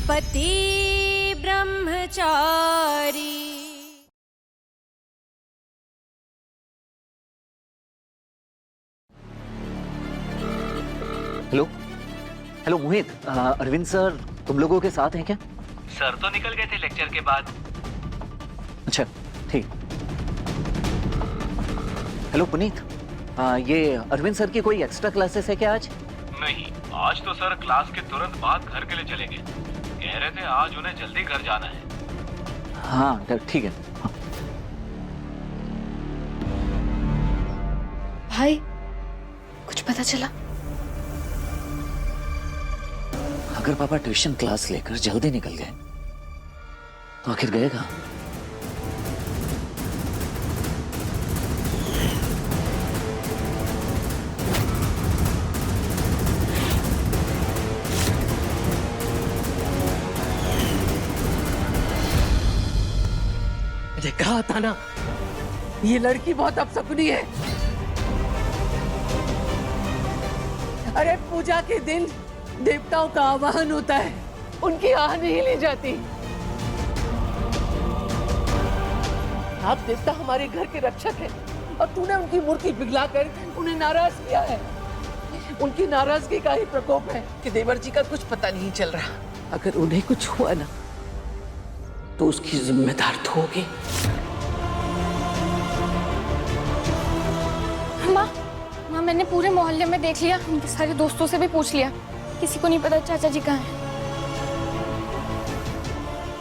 पति ब्रह्मचारी। Hello hello मोहित, Arvind sir तुम लोगों के साथ हैं क्या? सर तो निकल गए थे लेक्चर के बाद। अच्छा ठीक। हेलो पुनीत, ये अरविंद सर की कोई एक्स्ट्रा क्लासेस है क्या आज? नहीं, आज तो सर क्लास के तुरंत बाद घर के लिए चले गए। कह रहे थे आज उन्हें जल्दी घर जाना है। हाँ ठीक है। हाँ। भाई कुछ पता चला? अगर पापा ट्यूशन क्लास लेकर जल्दी निकल गए तो आखिर गए कहाँ? मैंने कहा था ना, ये लड़की बहुत अपशकुनी है। अरे पूजा के दिन देवताओं का आवाहन होता है, उनकी आह नहीं ली जाती। आप देवता हमारे घर के रक्षक हैं और तूने उनकी मूर्ति पिघलाकर उन्हें नाराज किया है। उनकी नाराजगी का ही प्रकोप है कि देवर जी का कुछ पता नहीं चल रहा। अगर उन्हें कुछ हुआ ना तो उसकी जिम्मेदार तो होगी। माँ मैंने पूरे मोहल्ले में देख लिया, उनके सारे दोस्तों से भी पूछ लिया, किसी को नहीं पता चाचा जी कहाँ हैं।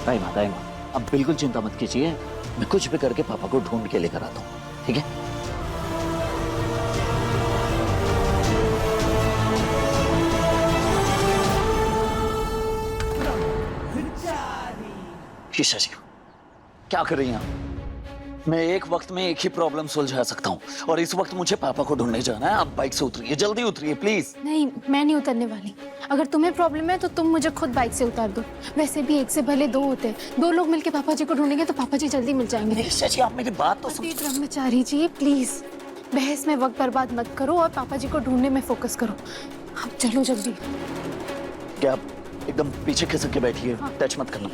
दाई माँ अब बिल्कुल चिंता मत कीजिए, मैं कुछ भी करके पापा को ढूंढ के लेकर आता हूँ, ठीक है? शीशा जी क्या कर रही हैं आप? मैं एक वक्त में एक ही प्रॉब्लम सुलझा सकता हूँ और इस वक्त मुझे पापा को ढूंढने जाना है। आप बाइक से उतरिए, जल्दी उतरिए प्लीज। नहीं, मैं नहीं उतरने वाली। अगर तुम्हें प्रॉब्लम है तो तुम मुझे खुद बाइक से उतार दो। वैसे भी एक से भले दो होते हैं, दो लोग मिलके पापा जी को ढूंढेंगे तो पापा जी जल्दी मिल जाएंगे। शीशा जी आप मेरी बात तो पति ब्रह्मचारी जी प्लीज बहस में वक्त बर्बाद मत करो और पापा जी को ढूंढने में फोकस करो। अब चलो जल्दी। क्या आप एकदम पीछे खिसक के बैठिए, टच मत करना।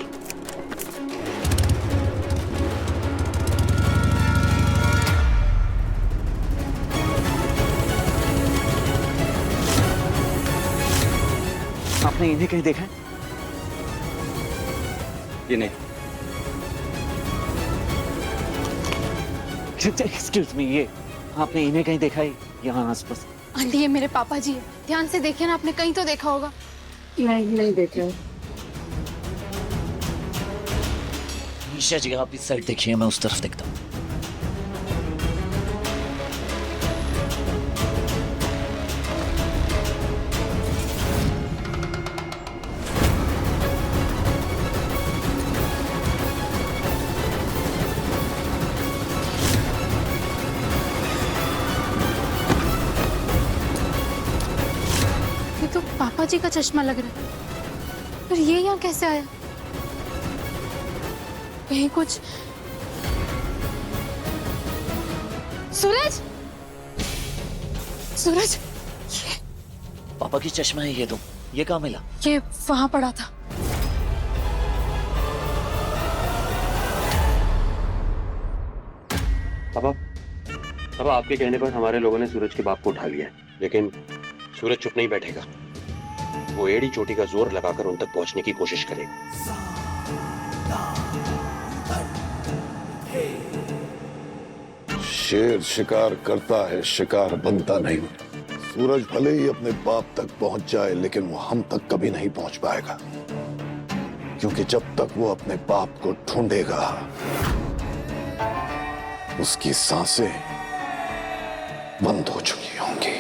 आपने इन्हें कहीं देखा है? ये नहीं। एक्सक्यूज मी, ये आपने इन्हें कहीं देखा है यहाँ आसपास? आंटी ये मेरे पापा जी है, ध्यान से देखिए ना, आपने कहीं तो देखा होगा। नहीं देखे। ईशा जी आप इस साइड देखिए, मैं उस तरफ देखता हूँ। ये तो पापा जी का चश्मा लग रहा है, पर ये यहाँ कैसे आया? कहीं कुछ। सूरज, सूरज, पापा की चश्मा है ये तो, ये कहाँ मिला? ये वहां पड़ा था। पापा आपके कहने पर हमारे लोगों ने सूरज के बाप को उठा लिया है, लेकिन सूरज चुप नहीं बैठेगा। वो एड़ी चोटी का जोर लगाकर उन तक पहुंचने की कोशिश करेगा। शेर शिकार करता है, शिकार बनता नहीं। सूरज भले ही अपने बाप तक पहुंच जाए, लेकिन वो हम तक कभी नहीं पहुंच पाएगा, क्योंकि जब तक वो अपने बाप को ढूंढेगा उसकी सांसें बंद हो चुकी होंगी।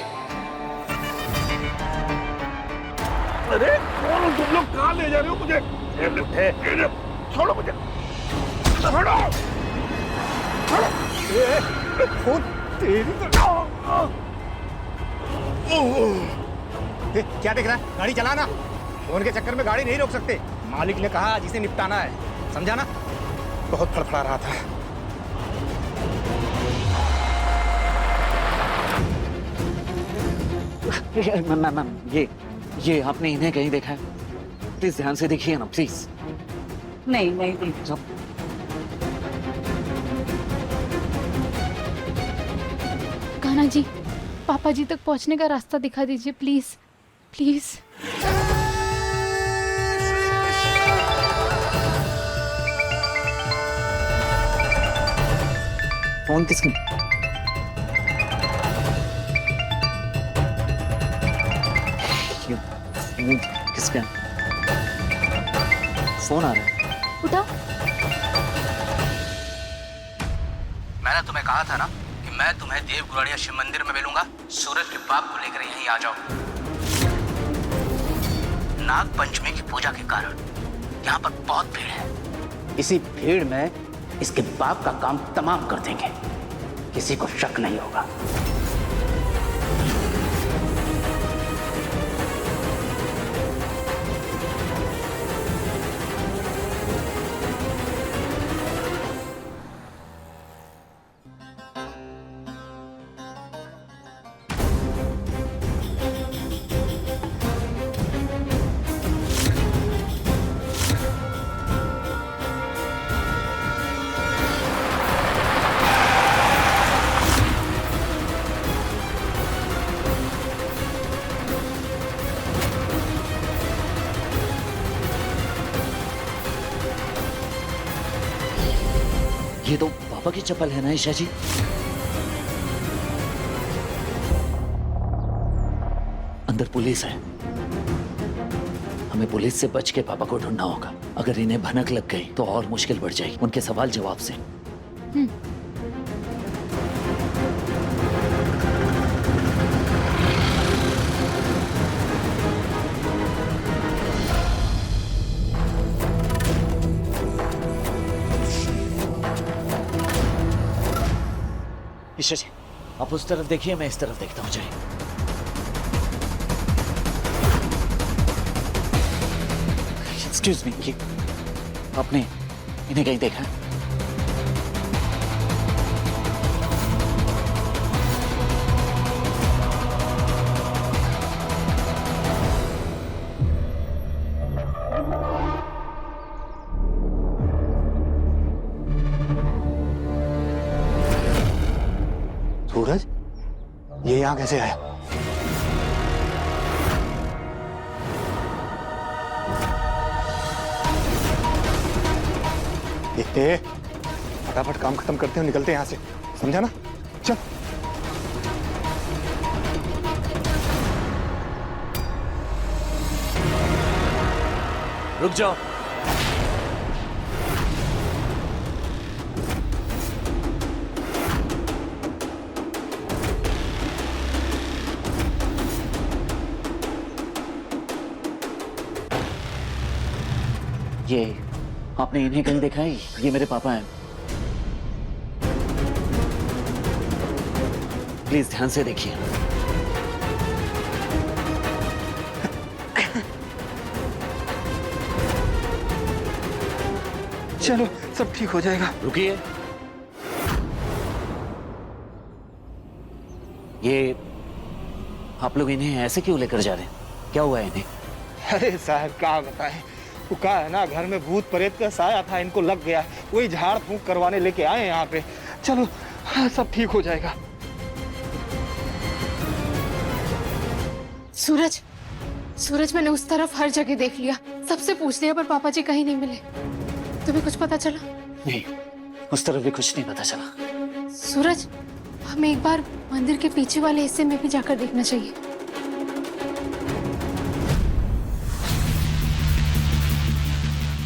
अरे कौन हो तुम लोग? कहाँ ले जा रहे हो मुझे? छोड़ो मुझे, छोड़ो, छोड़ो। तेरी क्या देख रहा है? गाड़ी चलाना। फोन के चक्कर में गाड़ी नहीं रोक सकते। मालिक ने कहा जिसे निपटाना है, समझा ना? बहुत फड़फड़ा रहा था। मैम ये आपने इन्हें कहीं देखा है? प्लीज ध्यान से देखिए ना प्लीज। नहीं नहीं कान्हा जी, पापा जी तक पहुंचने का रास्ता दिखा दीजिए प्लीज प्लीज। फोन किसकी? किसका फोन आ रहा है? उठाओ। मैंने तुम्हें कहा था ना कि मैं तुम्हें देव गुराड़िया शिव मंदिर में मिलूंगा। सूरज के बाप को लेकर यहीं आ जाओ। नाग पंचमी की पूजा के कारण यहाँ पर बहुत भीड़ है। इसी भीड़ में इसके बाप का काम तमाम कर देंगे, किसी को शक नहीं होगा। ये तो पापा की चप्पल है ना ईशा जी? अंदर पुलिस है, हमें पुलिस से बच के पापा को ढूंढना होगा। अगर इन्हें भनक लग गई तो और मुश्किल बढ़ जाएगी उनके सवाल जवाब से। ईशा जी, आप उस तरफ देखिए, मैं इस तरफ देखता हूँ। जाइए। एक्सक्यूज मी, ये आपने इन्हें कहीं देखा? सूरज, ये यहाँ कैसे आया? फटाफट काम खत्म करते हो, निकलते हैं यहाँ से, समझा ना? चल। रुक जाओ। ये आपने इन्हें कहीं देखा है? ये मेरे पापा हैं। प्लीज ध्यान से देखिए। चलो, सब ठीक हो जाएगा। रुकिए। ये आप लोग इन्हें ऐसे क्यों लेकर जा रहे हैं? क्या हुआ है इन्हें? अरे साहब, क्या बताएं, वो क्या है ना, घर में भूत प्रेत का साया था, इनको लग गया, वही झाड़ फूंक करवाने लेके आए यहाँ पे। चलो, हाँ, सब ठीक हो जाएगा। सूरज, सूरज, मैंने उस तरफ हर जगह देख लिया, सबसे पूछ लिया, पर पापा जी कहीं नहीं मिले। तुम्हें कुछ पता चला? नहीं, उस तरफ भी कुछ नहीं पता चला। सूरज, हमें एक बार मंदिर के पीछे वाले हिस्से में भी जाकर देखना चाहिए।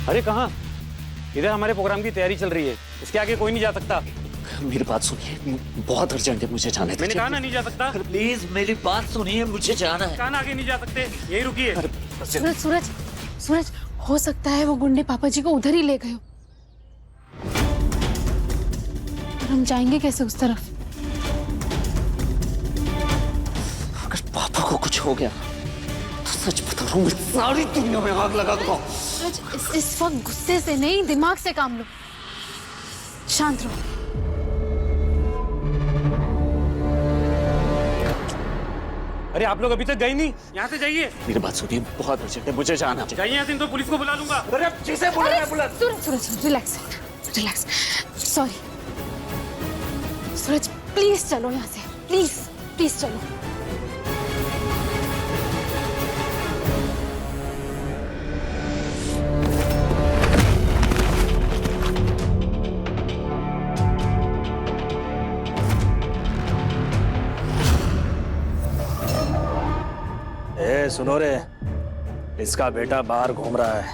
अरे कहाँ? इधर हमारे प्रोग्राम की तैयारी चल रही है, इसके आगे कोई नहीं जा सकता। मेरी बात सुनिए, बहुत अर्जेंट है, मुझे जाना है। मैंने कहा ना नहीं जा सकता। प्लीज मेरी बात सुनिए, मुझे जाना है। कहाँ आगे नहीं जा सकते, यही रुकिए। सूरज, सूरज, सूरज, हो सकता है वो गुंडे पापा जी को उधर ही ले गए हो। और हम जाएंगे कैसे उस तरफ? अगर पापा को कुछ हो गया तो सच बता रहा हूँ, मैं सारी दुनिया में आग लगा दूंगा। सूरज, इस वक्त गुस्से से नहीं, दिमाग से काम लो। शांत रहो। अरे आप लोग अभी तक गए नहीं, यहाँ से जाइए। मेरी बात सुनिए, बहुत अर्जेंट है, मुझे जाना है। जाइए यहाँ से, तो पुलिस को बुला लूंगा। अरे अब जिसे बुला रहे हैं, बुला। Suraj relax relax. Sorry Suraj, please चलो यहाँ से, प्लीज प्लीज चलो। सुनो रे, इसका बेटा बाहर घूम रहा है।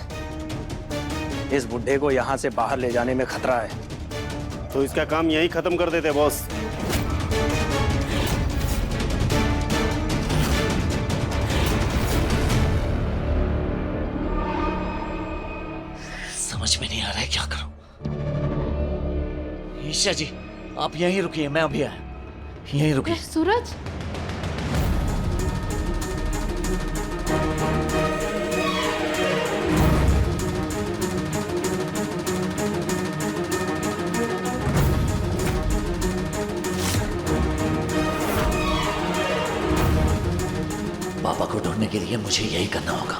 इस बुड्ढे को यहाँ से बाहर ले जाने में खतरा है। तो इसका काम यही खत्म कर देते बॉस। समझ में नहीं आ रहा है क्या करूं। ईशा जी, आप यहीं रुकिए, मैं अभी आया। यहीं रुकिए। सूरज, पापा को ढूंढने के लिए मुझे यही करना होगा।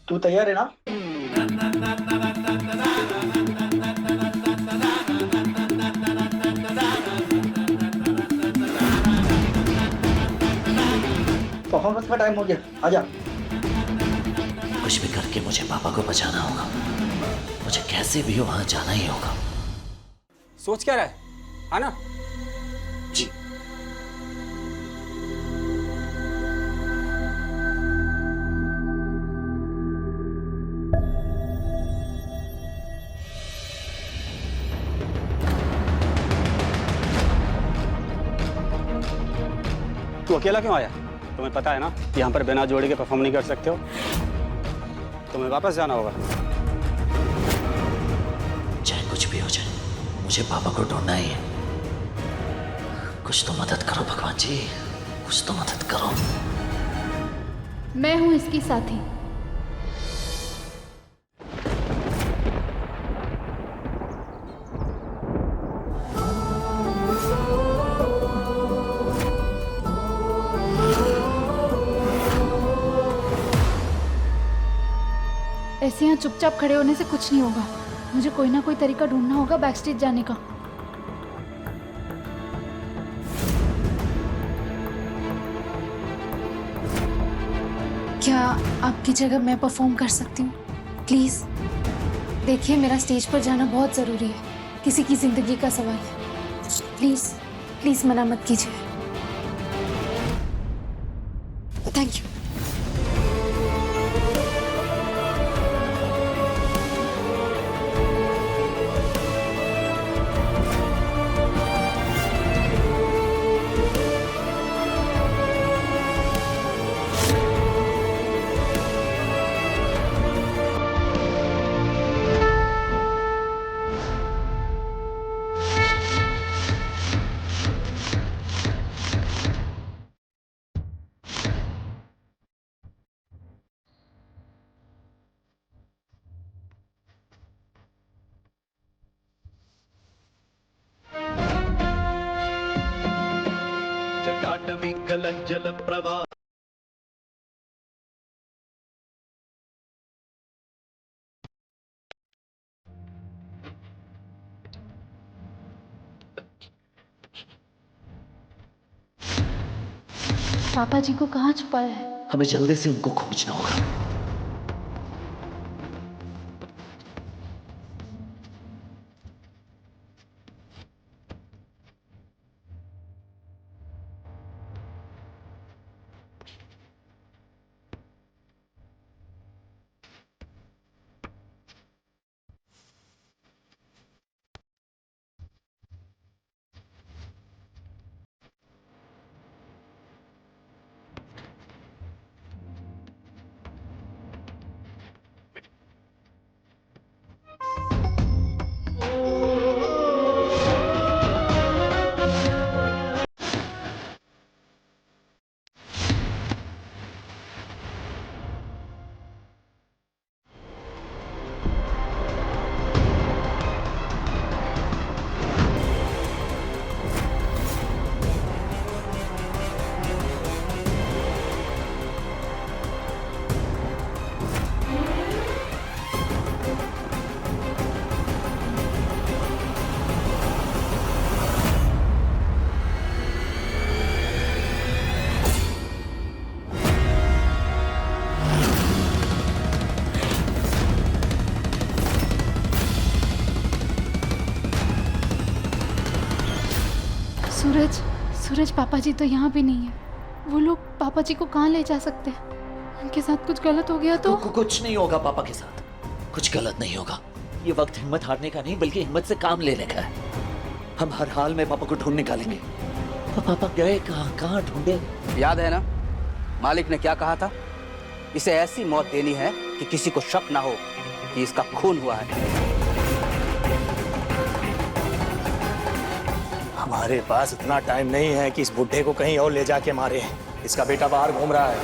तू तैयार है ना? परफॉर्मेंस का टाइम हो गया, आजा। कुछ भी करके मुझे पापा को बचाना होगा। मुझे कैसे भी हो वहां जाना ही होगा। सोच क्या रहा है, हाँ ना? जी। तू अकेला क्यों आया? तुम्हें पता है ना कि यहाँ पर बिना जोड़ी के परफॉर्म नहीं कर सकते हो। तुम्हें वापस जाना होगा। चाहे कुछ भी हो जाए, मुझे पापा को ढूंढना ही है। कुछ तो मदद करो भगवान जी, कुछ तो मदद करो। मैं हूँ इसकी साथी। ऐसे यहाँ चुपचाप खड़े होने से कुछ नहीं होगा। मुझे कोई ना कोई तरीका ढूंढना होगा बैक स्टेज जाने का। क्या आपकी जगह मैं परफॉर्म कर सकती हूँ? प्लीज देखिए, मेरा स्टेज पर जाना बहुत जरूरी है, किसी की जिंदगी का सवाल है। प्लीज प्लीज मना मत कीजिए। Thank you. जल प्रवाह। पापा जी को कहाँ छुपाया है? हमें जल्दी से उनको खोजना होगा। सूरज, सूरज पापा जी तो यहाँ भी नहीं है। वो लोग पापा जी को कहाँ ले जा सकते हैं? उनके साथ कुछ गलत हो गया तो? कुछ नहीं होगा पापा के साथ, कुछ गलत नहीं होगा। ये वक्त हिम्मत हारने का नहीं बल्कि हिम्मत से काम लेने का है। हम हर हाल में पापा को ढूंढ निकालेंगे। पापा गए कहाँ ढूंढे? याद है ना मालिक ने क्या कहा था? इसे ऐसी मौत देनी है कि किसी को शक ना हो कि इसका खून हुआ है। हमारे पास इतना टाइम नहीं है कि इस बुढ़े को कहीं और ले जाके मारे। इसका बेटा बाहर घूम रहा है,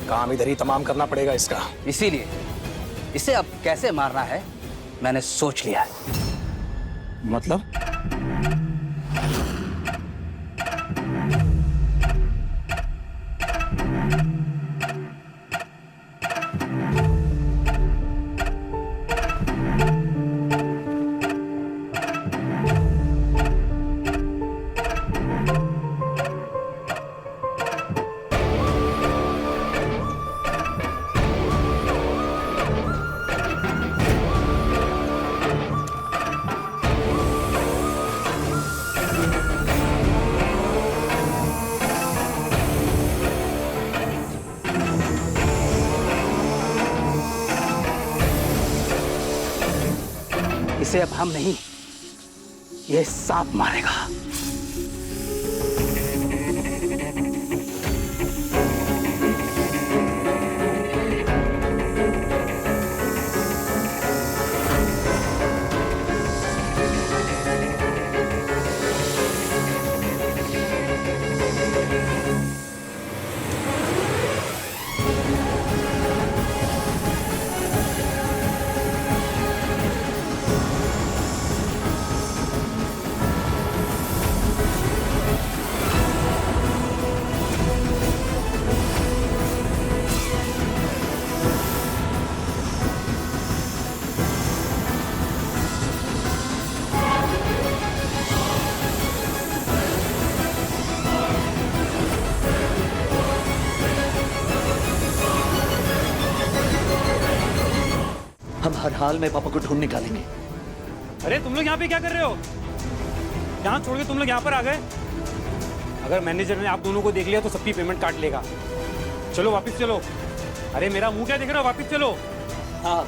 काम इधर ही तमाम करना पड़ेगा इसका। इसीलिए इसे अब कैसे मारना है मैंने सोच लिया है। मतलब? इसे अब हम नहीं, ये सांप मारेगा। हम हर हाल में पापा को ढूंढ निकालेंगे। अरे तुम लोग यहाँ पे क्या कर रहे हो? यहाँ छोड़ के तुम लोग यहाँ पर आ गए? अगर मैनेजर ने आप दोनों को देख लिया तो सबकी पेमेंट काट लेगा। चलो वापस चलो। अरे मेरा मुंह क्या देख रहे हो? वापस चलो। हाँ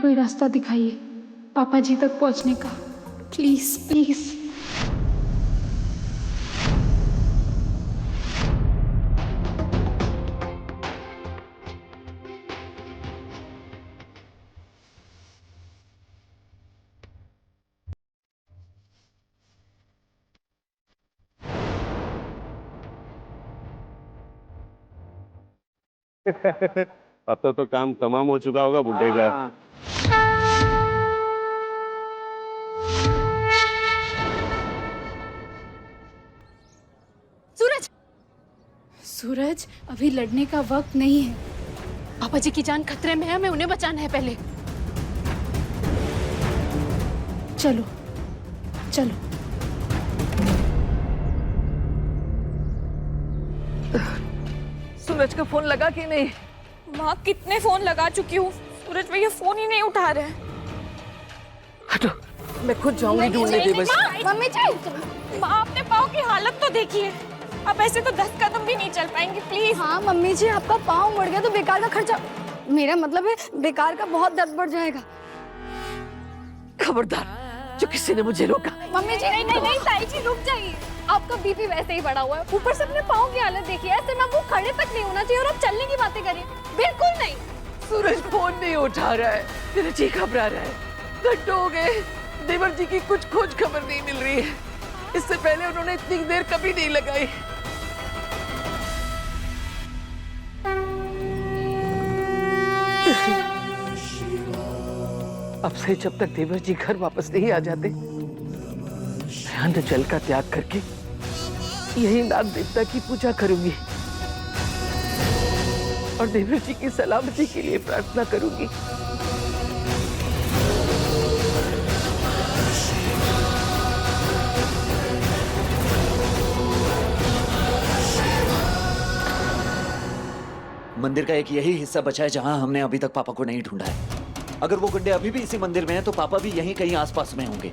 कोई रास्ता दिखाइए पापा जी तक पहुंचने का, प्लीज प्लीज। अब तो काम तमाम हो चुका होगा बुड्ढे का। सूरज, सूरज अभी लड़ने का वक्त नहीं है। पापा जी की जान खतरे में है, हमें उन्हें बचाना है पहले। चलो चलो। सूरज का फोन लगा कि नहीं? माँ कितने फोन लगा चुकी हूँ, सूरज भैया फोन ही नहीं उठा रहे। हटो, मैं खुद जाऊंगी ढूंढने देवर्षि। मम्मी जी, माँ अपने पाँव की हालत तो देखिए। आप ऐसे तो 10 कदम भी नहीं चल पाएंगे, प्लीज। हाँ मम्मी जी, आपका पाँव मुड़ गया तो बेकार का खर्चा, मेरा मतलब है बेकार का बहुत दर्द बढ़ जाएगा। खबरदार, जो किसी ने मुझे रोका। मम्मी जी नहीं नहीं नहीं, ताई जी रुक जाइए, आपका बीपी वैसे ही बढ़ा हुआ है, ऊपर से अपने पाँव की हालत देखिए, ऐसे में वो खड़े तक नहीं होना चाहिए और आप चलने की बातें करिए, बिल्कुल नहीं। सूरज फोन नहीं उठा रहा है, मेरा जी घबरा रहा है। घंटों हो गए, देवर जी की कुछ खोज खबर नहीं मिल रही है। इससे पहले उन्होंने इतनी देर कभी नहीं लगाई। अब से जब तक देवर जी घर वापस नहीं आ जाते, मैं अन्न जल का त्याग करके यही नाग देवता की पूजा करूंगी और देवर जी की सलामती के लिए प्रार्थना करूंगी। मंदिर का एक यही हिस्सा बचा है जहां हमने अभी तक पापा को नहीं ढूंढा है। अगर वो गुंडे अभी भी इसी मंदिर में हैं तो पापा भी यहीं कहीं आसपास में होंगे।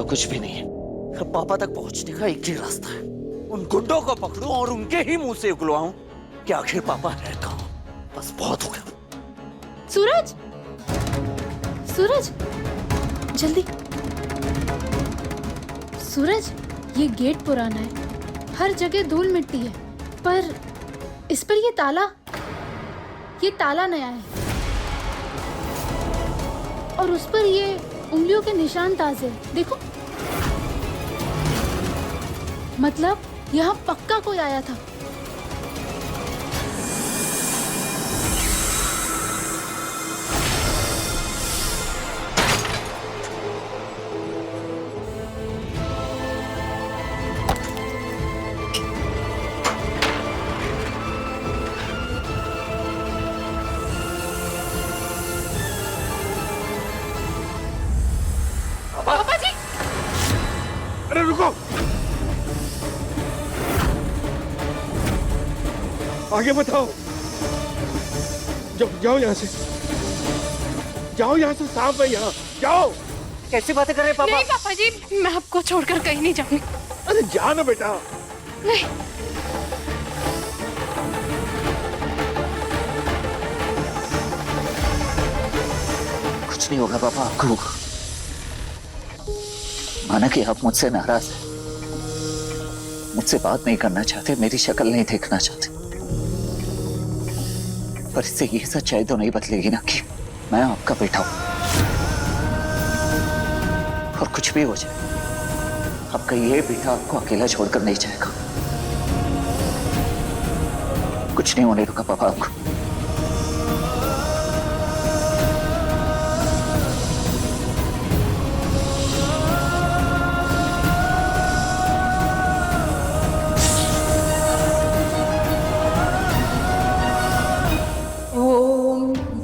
कुछ भी नहीं है। पापा तक पहुंचने का एक ही रास्ता है, उन गुंडों को पकड़ूं और उनके ही मुंह से उगलवाऊं कि आखिर पापा है कहां। बस बहुत हो गया। सूरज, सूरज, जल्दी। सूरज, ये गेट पुराना है, हर जगह धूल मिट्टी है, पर इस पर ये ताला नया है और उस पर ये उंगलियों के निशान ताजे हैं। देखो, मतलब यहाँ पक्का कोई आया था। पापा जी, अरे रुको, आगे बताओ। जाओ यहाँ से, जाओ यहाँ से, साफ है यहाँ, जाओ। कैसी बातें कर रहे हैं पापा? नहीं पापा जी, मैं आपको छोड़कर कहीं नहीं जाऊंगी। अरे जा ना बेटा। नहीं, कुछ नहीं होगा पापा। आपको माना कि आप मुझसे नाराज हैं, मुझसे बात नहीं करना चाहते, मेरी शक्ल नहीं देखना चाहते, पर इससे ये सच्चाई तो नहीं बदलेगी ना कि मैं आपका बेटा हूं। और कुछ भी हो जाए, आपका ये बेटा आपको अकेला छोड़कर नहीं जाएगा। कुछ नहीं होने रुका पापा आपको।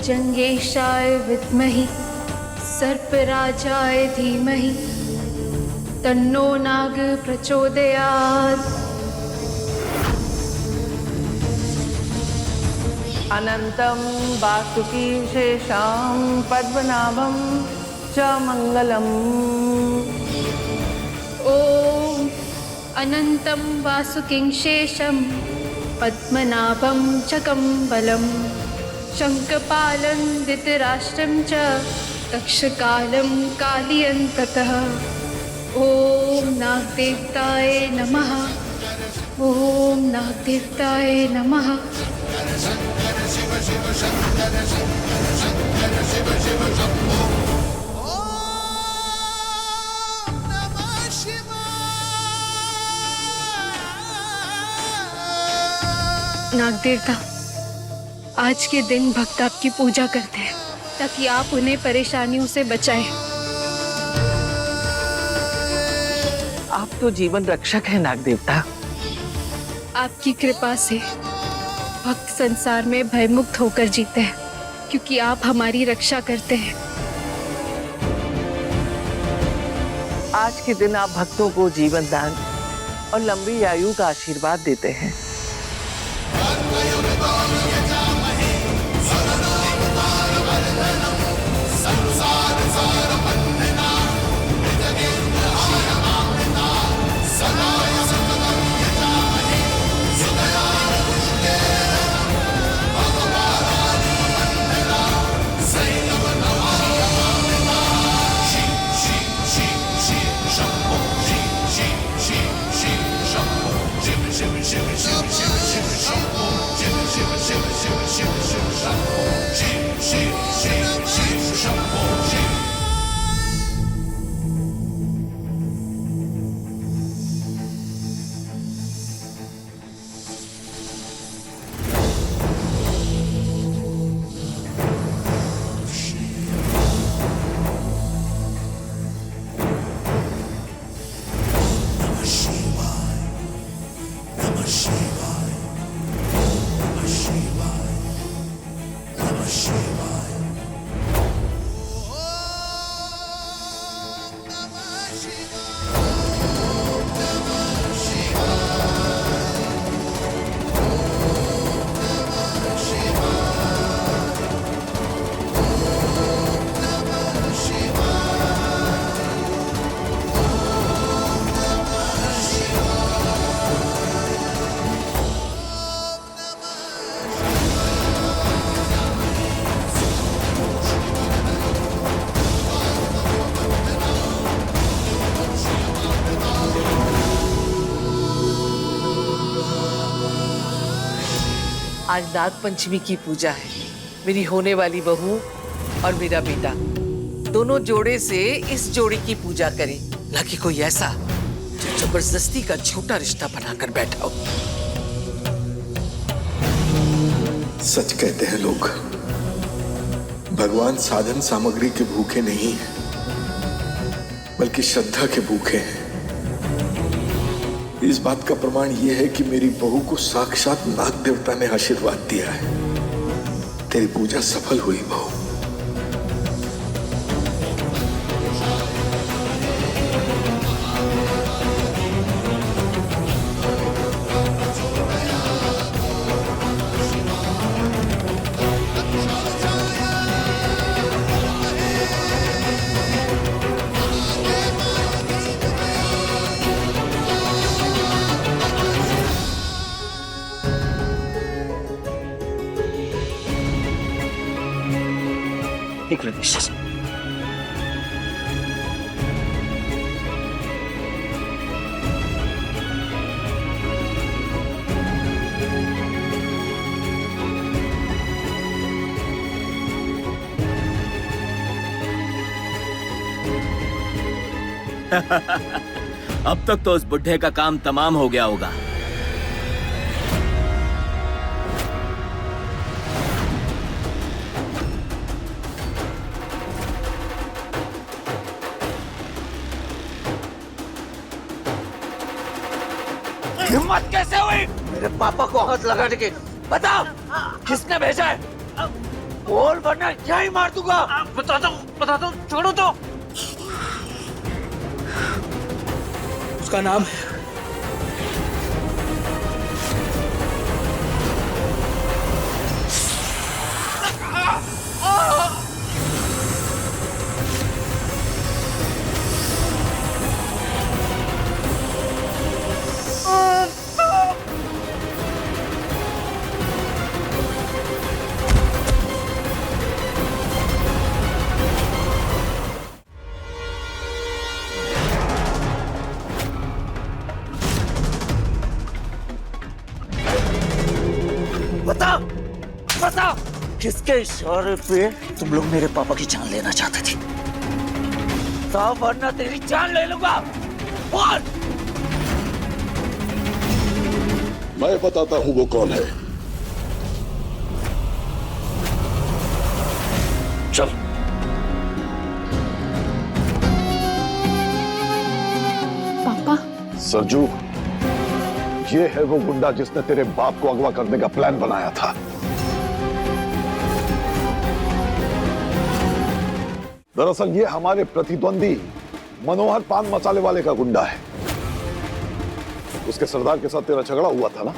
जंगेशाय विद्महि सर्पराजाय धीमहि तन्नो नाग प्रचोदयात्। अनंतम वासुकी शेषां पद्मनाभं च मंगलम्। ओम अनंतं वासुकिं शेषं पद्मनाभं च कम्बलं शंखपालं धृतराष्ट्रं च तक्षकालं कालियन्ततः। ओम नागदेवताय नमः, ओम नागदेवताय नमः। नागदेवता, आज के दिन भक्त आपकी पूजा करते हैं ताकि आप उन्हें परेशानियों से बचाएं। आप तो जीवन रक्षक है नाग देवता। आपकी कृपा से भक्त संसार में भयमुक्त होकर जीते हैं, क्योंकि आप हमारी रक्षा करते हैं। आज के दिन आप भक्तों को जीवन दान और लंबी आयु का आशीर्वाद देते हैं। आज नाग पंचमी की पूजा है। मेरी होने वाली बहू और मेरा बेटा दोनों जोड़े से इस जोड़ी की पूजा करें, न कि कोई ऐसा जो जबरदस्ती का झूठा रिश्ता बनाकर बैठा हो। सच कहते हैं लोग, भगवान साधन सामग्री के भूखे नहीं है, बल्कि श्रद्धा के भूखे हैं। इस बात का प्रमाण यह है कि मेरी बहू को साक्षात नाग देवता ने आशीर्वाद दिया है। तेरी पूजा सफल हुई बहू। एक मिनट। अब तक तो उस बुढ़े का काम तमाम हो गया होगा। हिम्मत कैसे हुई मेरे पापा को हाथ लगाने के? बताओ किसने भेजा है? बोल वरना यहीं मार दूंगा। बताता हूँ, छोड़ो तो। उसका नाम है बताओ किसके इशारे पे तुम लोग मेरे पापा की जान लेना चाहते थे? साफ वरना तेरी जान ले लूंगा। बोल। मैं बताता हूं वो कौन है। चल। पापा सरजू, ये है वो गुंडा जिसने तेरे बाप को अगवा करने का प्लान बनाया था। दरअसल ये हमारे प्रतिद्वंदी मनोहर पान मसाले वाले का गुंडा है। उसके सरदार के साथ तेरा झगड़ा हुआ था ना,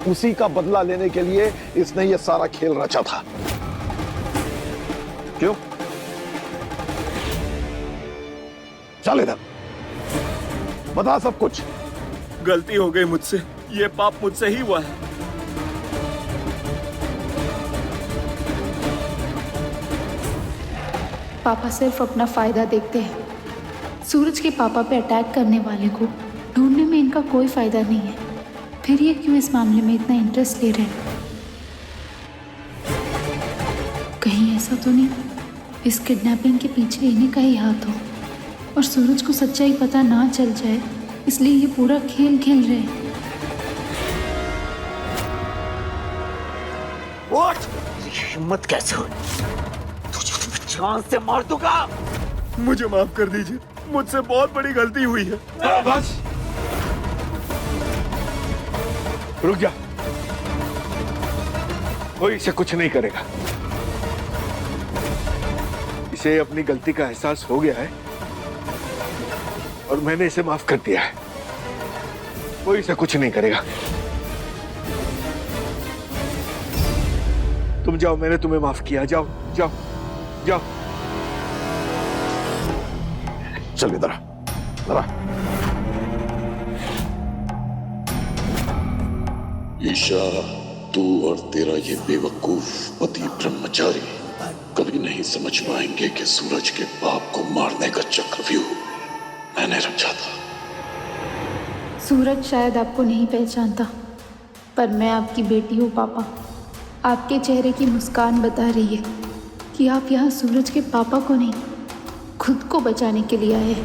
उसी का बदला लेने के लिए इसने ये सारा खेल रचा था। क्यों? चल इधर, बता सब कुछ। गलती हो गई मुझसे, ये पाप मुझसे ही हुआ है। पापा सिर्फ अपना फायदा देखते हैं। सूरज के पापा पे अटैक करने वाले को ढूंढने में इनका कोई फायदा नहीं है। फिर ये क्यों इस मामले में इतना इंटरेस्ट ले रहे हैं? कहीं ऐसा तो नहीं इस किडनैपिंग के पीछे इन्हीं का ही हाथ हो और सूरज को सच्चाई पता ना चल जाए, इसलिए ये पूरा खेल खेल रहे हैं। हिम्मत कैसे हुई? तुझे तो मैं जान से मार दूंगा। मुझे माफ कर दीजिए, मुझसे बहुत बड़ी गलती हुई है। बस रुक जा, कोई इसे कुछ नहीं करेगा। इसे अपनी गलती का एहसास हो गया है और मैंने इसे माफ कर दिया है। कोई इसे कुछ नहीं करेगा। तुम जाओ, मैंने तुम्हें माफ किया। जाओ जाओ जाओ। चल इधर आ। ईशा, तू और तेरा ये बेवकूफ पति ब्रह्मचारी कभी नहीं समझ पाएंगे कि सूरज के बाप को मारने का चक्रव्यूह मैंने रचा था। सूरज शायद आपको नहीं पहचानता, पर मैं आपकी बेटी हूँ पापा। आपके चेहरे की मुस्कान बता रही है कि आप यहाँ सूरज के पापा को नहीं, खुद को बचाने के लिए आए।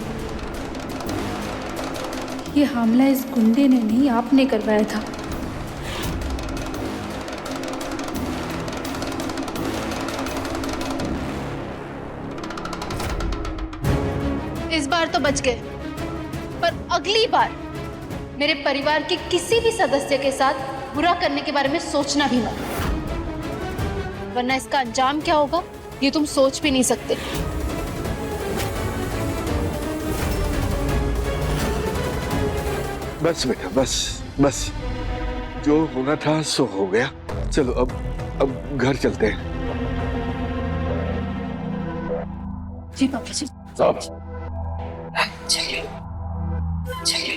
ये हमला इस गुंडे ने नहीं, आपने करवाया था। इस बार तो बच गए, पर अगली बार मेरे परिवार के किसी भी सदस्य के साथ बुरा करने के बारे में सोचना भी मत, वरना इसका अंजाम क्या होगा ये तुम सोच भी नहीं सकते। बस बेटा, बस बस, जो होना था सो हो गया। चलो अब घर चलते हैं। जी पापा जी। चलिए चलिए।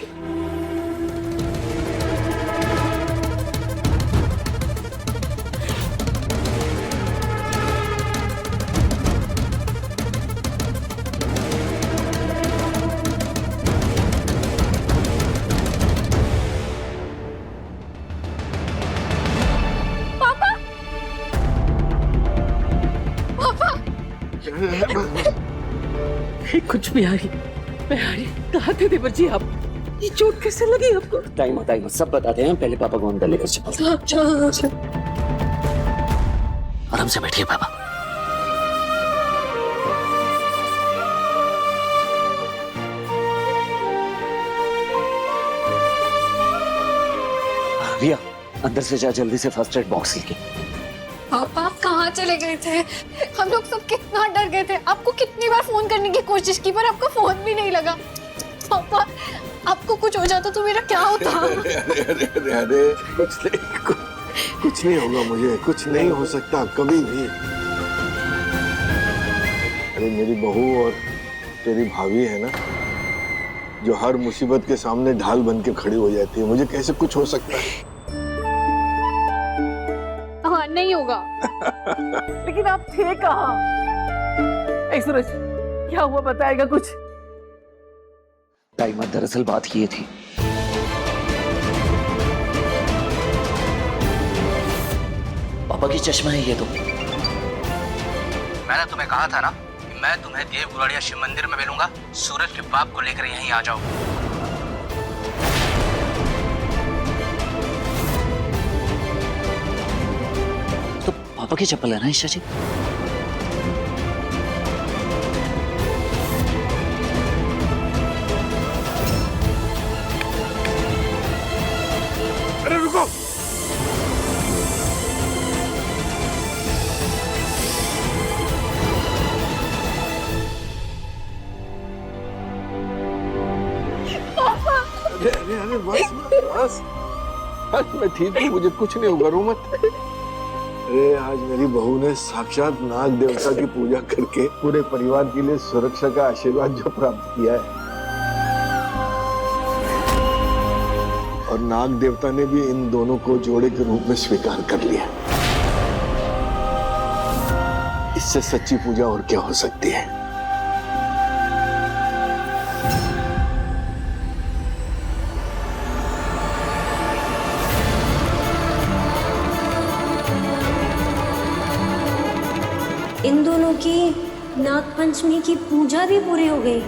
कुछ भी आ रही, मैं आ रही। कहाँ थे देवर जी आप? ये चोट कैसे लगी आपको? टाइम सब बताते हैं, पहले पापा को अंदर लेकर चलो। अच्छा। आराम से बैठिए पापा। रिया, अंदर से जा जल्दी से फर्स्ट एड बॉक्स लेके। पापा आप कहाँ चले गए थे? हम लोग सब कितना डर गए थे। आपको कितनी बार फोन करने की कोशिश की पर आपका फोन भी नहीं लगा। पापा आपको कुछ हो जाता तो मेरा क्या होता? अरे कुछ नहीं होगा, मुझे कुछ नहीं हो सकता कभी भी। अरे मेरी बहू और तेरी भाभी है ना, जो हर मुसीबत के सामने ढाल बन के खड़ी हो जाती है। मुझे कैसे कुछ हो सकता है? हाँ नहीं होगा। लेकिन आप थे कहाँ? ऐ सूरज, क्या हुआ बताएगा कुछ? टाइमर दरअसल बात ये थी, पापा की चश्मा है ये तो। मैंने तुम्हें कहा था ना कि मैं तुम्हें देव गुराड़िया शिव मंदिर में मिलूंगा। सूरज के बाप को लेकर यहीं आ जाओ। तो पापा की चप्पल है ना ईशा जी? अरे बस बस, आज मैं ठीक हूँ, मुझे कुछ नहीं होगा, रो मत। अरे आज मेरी बहू ने साक्षात नाग देवता की पूजा करके पूरे परिवार के लिए सुरक्षा का आशीर्वाद जो प्राप्त किया है, और नाग देवता ने भी इन दोनों को जोड़े के रूप में स्वीकार कर लिया। इससे सच्ची पूजा और क्या हो सकती है। इन दोनों की नागपंचमी की पूजा भी पूरी हो गई।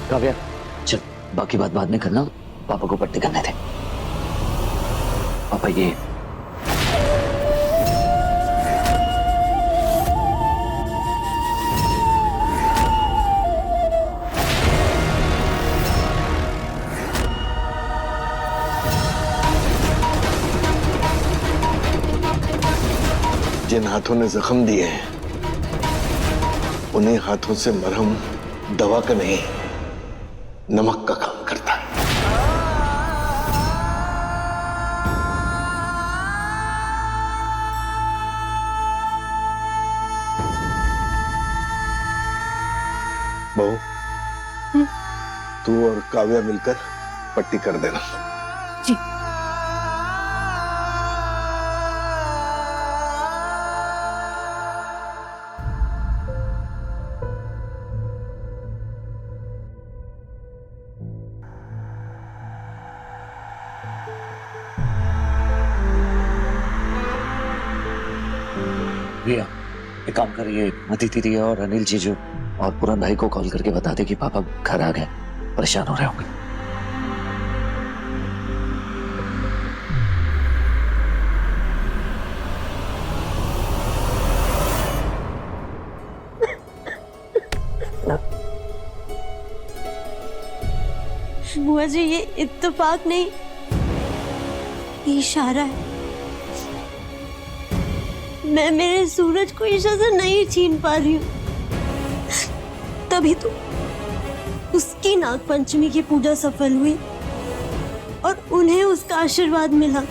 काव्या, चल बाकी बात बाद में करना, पापा को पट्टी करने थे। पापा ये जिन हाथों ने जख्म दिए हैं, उन्हीं हाथों से मरहम दवा का नहीं, नमक का काम करता है। बहू, तू और काव्या मिलकर पट्टी कर देना। जी। भैया एक काम करिए, मती दीदी और अनिल जीजू और पूरन भाई को कॉल करके बता दे कि पापा घर आ गए, परेशान हो रहे होंगे। बुआ जी, ये इत्तेफाक नहीं, ये इशारा है। मैं मेरे सूरज को ईशा से नहीं छीन पा रही हूँ, तभी तो उसकी नागपंचमी की पूजा सफल हुई और उन्हें उसका आशीर्वाद मिला।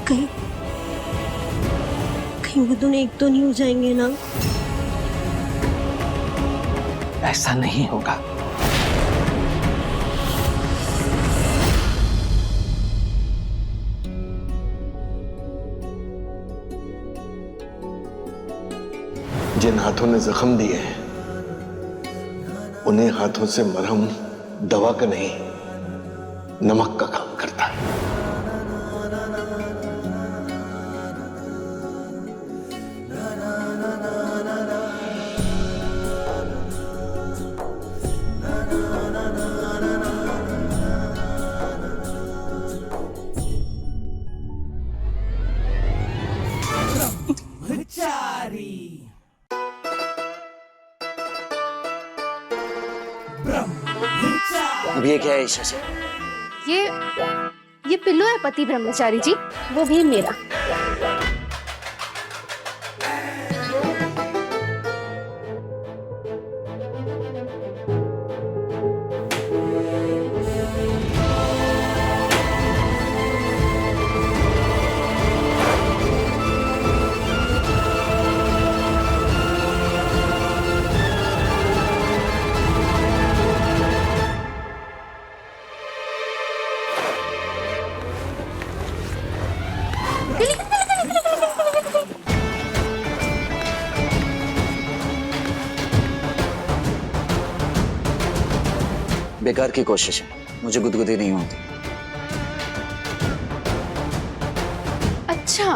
कहीं कहीं वो दोनों एक तो नहीं हो जाएंगे ना? ऐसा नहीं होगा। जिन हाथों ने जख्म दिए हैं, उन्हीं हाथों से मरहम दवा का नहीं, नमक का काम करता है। अब ये क्या है ईशा जी? ये पिल्लो है पति ब्रह्मचारी जी, वो भी मेरा। बेकार की कोशिश है, मुझे गुदगुदी नहीं होती। अच्छा,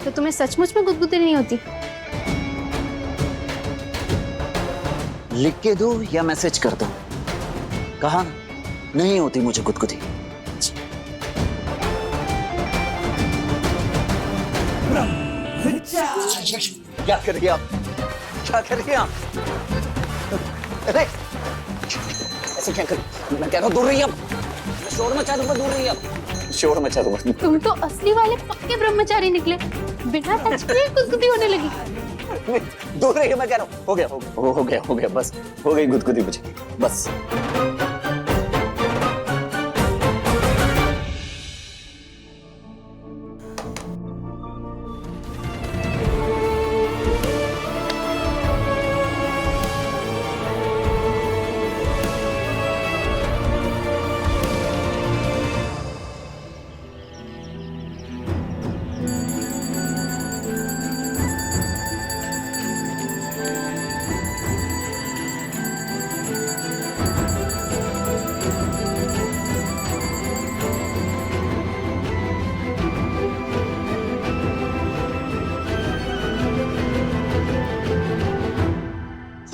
तो तुम्हें सचमुच में गुदगुदी नहीं होती? लिख के दो या मैसेज कर दो? कहा ना, नहीं होती मुझे गुदगुदी। क्या कर रही आप? क्या कर रही आप? अरे ऐसे क्या कर, मैं कह रहा हूँ दूर रही अब। शोर मचा दूंगा, दूर रहिए आप। शोर मचा दूंगा। तुम तो असली वाले पक्के ब्रह्मचारी निकले, बिना टच किए गुदगुदी होने लगी। दूर रहिए, मैं कह रहा हूँ। हो गया, बस हो गई गुदगुदी मुझे, बस।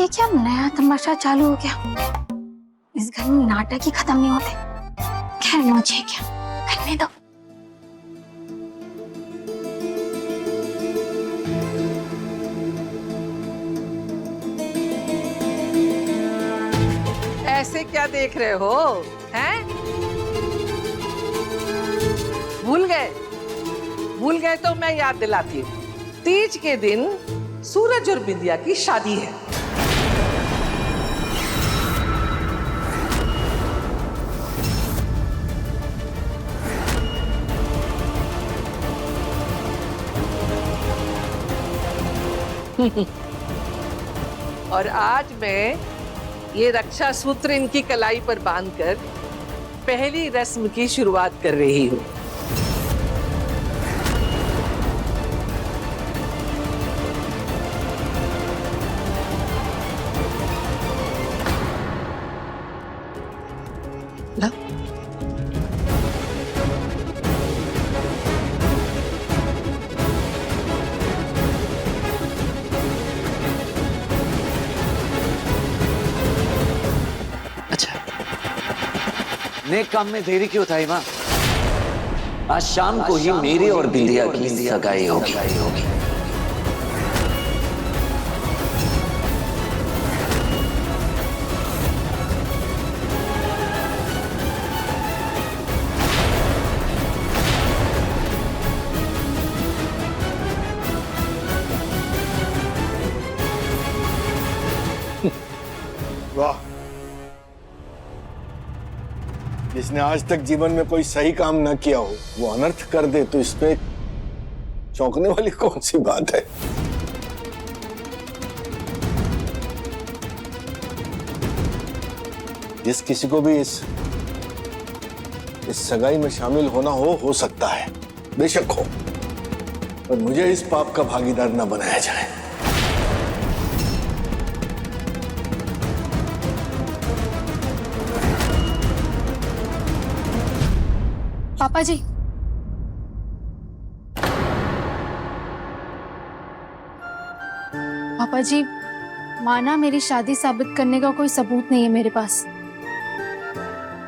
ये क्या नया तमाशा चालू हो गया? इस घर में नाटक ही खत्म नहीं होते। खैर मुझे क्या, करने दो। ऐसे क्या देख रहे हो, हैं? भूल गए तो मैं याद दिलाती हूँ। तीज के दिन सूरज और बिंदिया की शादी है। और आज मैं ये रक्षा सूत्र इनकी कलाई पर बांधकर पहली रस्म की शुरुआत कर रही हूँ। नेक काम में देरी क्यों था माँ? आज शाम को ही मेरी और बिंदिया की सगाई होगी। वाह, जिसने आज तक जीवन में कोई सही काम न किया हो वो अनर्थ कर दे तो इसमें चौंकने वाली कौन सी बात है? जिस किसी को भी इस सगाई में शामिल होना हो सकता है, बेशक हो, पर मुझे इस पाप का भागीदार न बनाया जाए। पापा जी, पापा जी, माना मेरी शादी साबित करने का कोई सबूत नहीं है मेरे पास,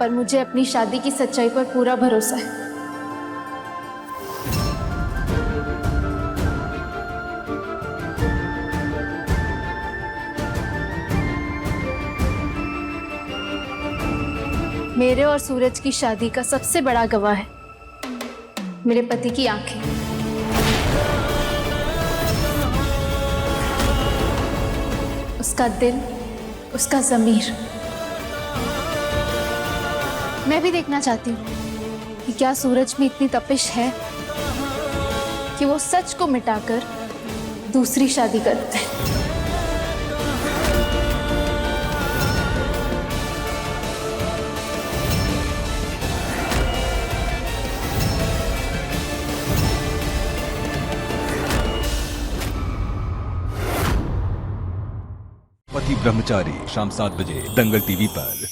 पर मुझे अपनी शादी की सच्चाई पर पूरा भरोसा है। मेरे और सूरज की शादी का सबसे बड़ा गवाह है मेरे पति की आंखें। उसका दिल, उसका ज़मीर। मैं भी देखना चाहती हूँ कि क्या सूरज में इतनी तपिश है कि वो सच को मिटाकर दूसरी शादी करते हैं। पति ब्रह्मचारी शाम 7 बजे दंगल टीवी पर।